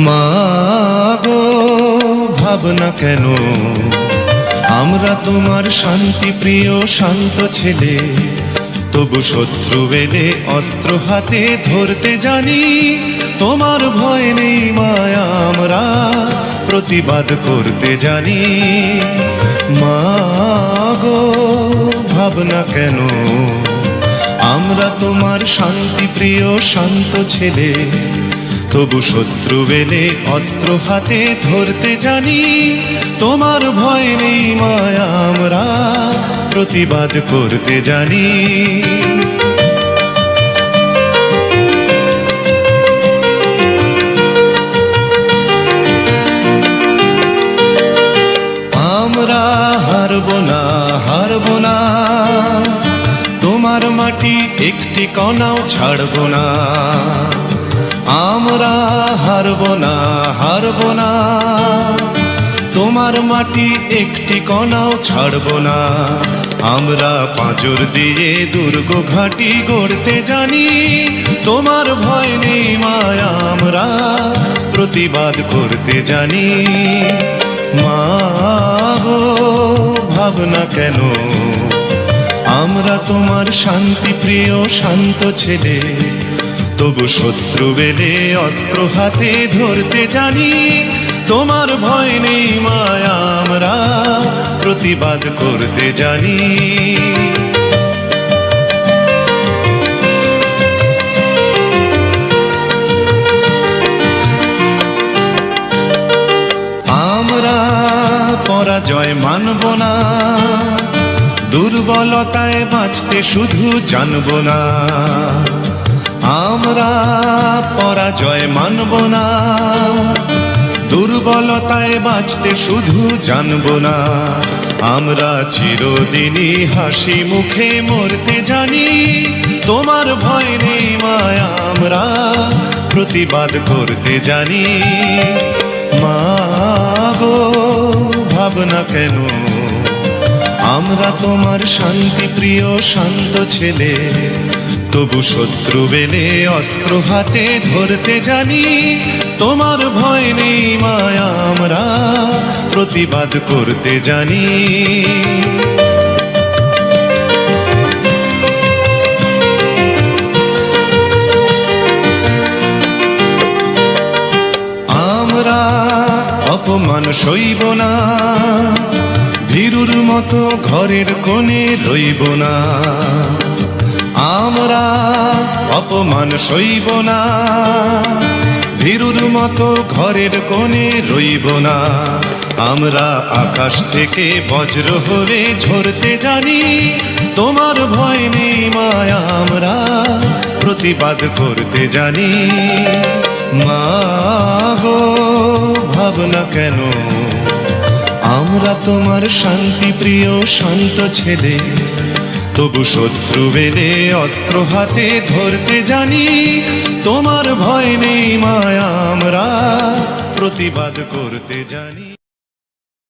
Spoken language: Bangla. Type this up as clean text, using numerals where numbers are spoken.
মা গো ভাবনা কেন, আমরা তোমার শান্তি প্রিয় শান্ত ছেলে, তবু শত্রু এলে অস্ত্র হাতে ধরতে জানি। তোমার ভয় নেই মায়া, আমরা প্রতিবাদ করতে জানি। মা গো ভাবনা কেন, আমরা তোমার শান্তি প্রিয় শান্ত ছেলে, তবু শত্রু এলে অস্ত্র হাতে ধরতে জানি। তোমার ভয় নেই মায়া, আমরা প্রতিবাদ করতে জানি। আমরা হারব না, হারব না, তোমার মাটি একটি কণাও ছাড়ব না। আমরা হারব না, হারব না, তোমার মাটি একটি কণাও ছাড়ব না। আমরা পাঁজর দিয়ে দুর্গ ঘাঁটি গড়তে জানি। তোমার ভয় নেই মায়া, আমরা প্রতিবাদ করতে জানি। মা গো ভাবনা কেন, আমরা তোমার শান্তি প্রিয় শান্ত ছেলে, তবু শত্রু এলে অস্ত্র হাতে ধরতে জানি। তোমার ভয় নেই মায়া, আমরা প্রতিবাদ করতে জানি। আমরা পরাজয় মানব না, দুর্বলতায় বাঁচতে শুধু জানব না। আমরা পরাজয় মানব না, দুর্বলতায় বাঁচতে শুধু জানব না। আমরা চিরদিনই হাসি মুখে মরতে জানি। তোমার ভয় নেই মায়া, আমরা প্রতিবাদ করতে জানি। মা গো ভাবনা কেন, আমরা তোমার শান্তি প্রিয় শান্ত ছেলে, তবু শত্রু এলে অস্ত্র হাতে ধরতে জানি। তোমার ভয় নেই মায়া, আমরা প্রতিবাদ করতে জানি। আমরা অপমান সইব না, ভীরুর মতো ঘরের কোণে রইব না। আমরা অপমান সইব না, ভীরুর মতো ঘরের কোণে রইব না। আমরা আকাশ থেকে বজ্র হয়ে ঝরতে জানি। তোমার ভয় নেই মায়া, আমরা প্রতিবাদ করতে জানি। মা গো ভাবনা কেন, আমরা তোমার শান্তি প্রিয় শান্ত ছেলে, তবু শত্রু এলে অস্ত্র হাতে ধরতে জানি। তোমার ভয় নেই মায়া, আমরা প্রতিবাদ করতে জানি।